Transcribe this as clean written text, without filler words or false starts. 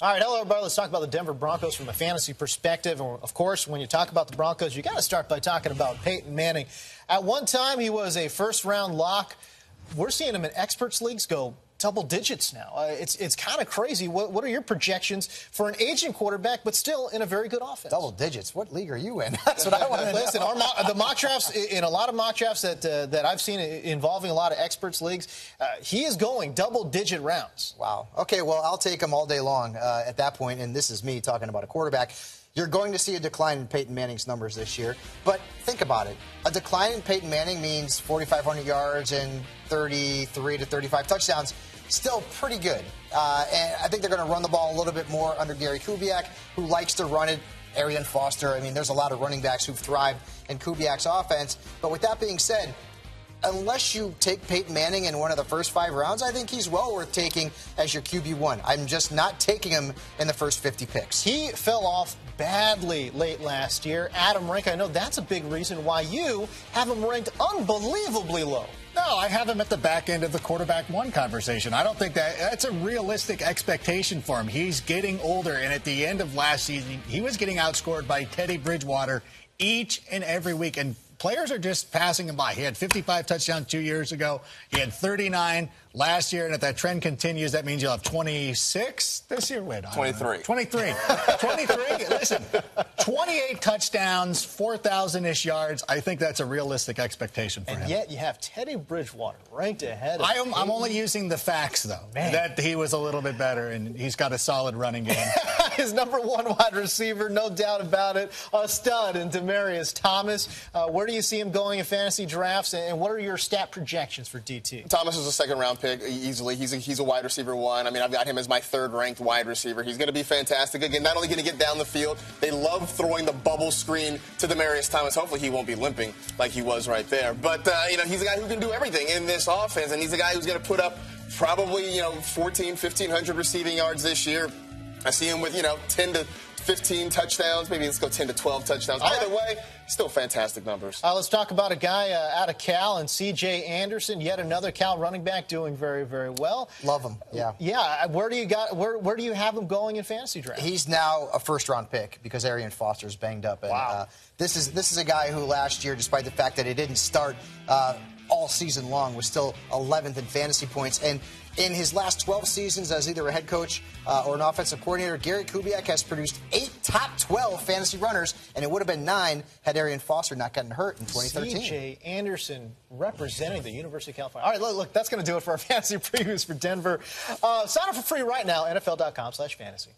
All right, hello, everybody. Let's talk about the Denver Broncos from a fantasy perspective. And, of course, when you talk about the Broncos, you got to start by talking about Peyton Manning. At one time, he was a first-round lock. We're seeing him in experts leagues go double digits now. It's kind of crazy. What are your projections for an aging quarterback, but still in a very good offense? Double digits? What league are you in? That's what I want to know. Listen, the mock drafts, in a lot of mock drafts that I've seen involving a lot of experts leagues, he is going double-digit rounds. Wow. Okay, well, I'll take him all day long at that point, and this is me talking about a quarterback. You're going to see a decline in Peyton Manning's numbers this year, but think about it. A decline in Peyton Manning means 4,500 yards and 33 to 35 touchdowns. Still pretty good. And I think they're going to run the ball a little bit more under Gary Kubiak, who likes to run it. Arian Foster. I mean, there's a lot of running backs who've thrived in Kubiak's offense. But with that being said, unless you take Peyton Manning in one of the first 5 rounds, I think he's well worth taking as your QB1. I'm just not taking him in the first 50 picks. He fell off badly late last year. Adam Rank, I know that's a big reason why you have him ranked unbelievably low. No, I have him at the back end of the quarterback one conversation. I don't think that's a realistic expectation for him. He's getting older, and at the end of last season, he was getting outscored by Teddy Bridgewater each and every week. And players are just passing him by. He had 55 touchdowns 2 years ago. He had 39 last year. And if that trend continues, that means you'll have 26 this year. Wait, 23. 23. 23. Listen, 28 touchdowns, 4,000-ish yards. I think that's a realistic expectation for him. And yet you have Teddy Bridgewater ranked ahead of I'm only using the facts, though, that he was a little bit better, and he's got a solid running game. His #1 wide receiver, no doubt about it, a stud in Demaryius Thomas. Where do you see him going in fantasy drafts, and what are your stat projections for DT? Thomas is a second-round pick easily. He's a wide receiver 1. I mean, I've got him as my 3rd-ranked wide receiver. He's going to be fantastic. Again, not only going to get down the field, they love throwing the bubble screen to Demaryius Thomas. Hopefully he won't be limping like he was right there. But, he's a guy who can do everything in this offense, and he's a guy who's going to put up probably, 1,500 receiving yards this year. I see him with, 10 to 15 touchdowns. Maybe let's go 10 to 12 touchdowns. Either way, still fantastic numbers. Let's talk about a guy out of Cal and C.J. Anderson, yet another Cal running back doing very, very well. Love him, yeah. Yeah, where do you have him going in fantasy draft? He's now a first-round pick because Arian Foster's banged up. And, wow. This is a guy who last year, despite the fact that he didn't start all season long, was still 11th in fantasy points. And in his last 12 seasons as either a head coach or an offensive coordinator, Gary Kubiak has produced 8 top 12 fantasy runners, and it would have been 9 had Arian Foster not gotten hurt in 2013. C.J. Anderson representing the University of California. All right, look, that's going to do it for our fantasy previews for Denver. Sign up for free right now, NFL.com/fantasy.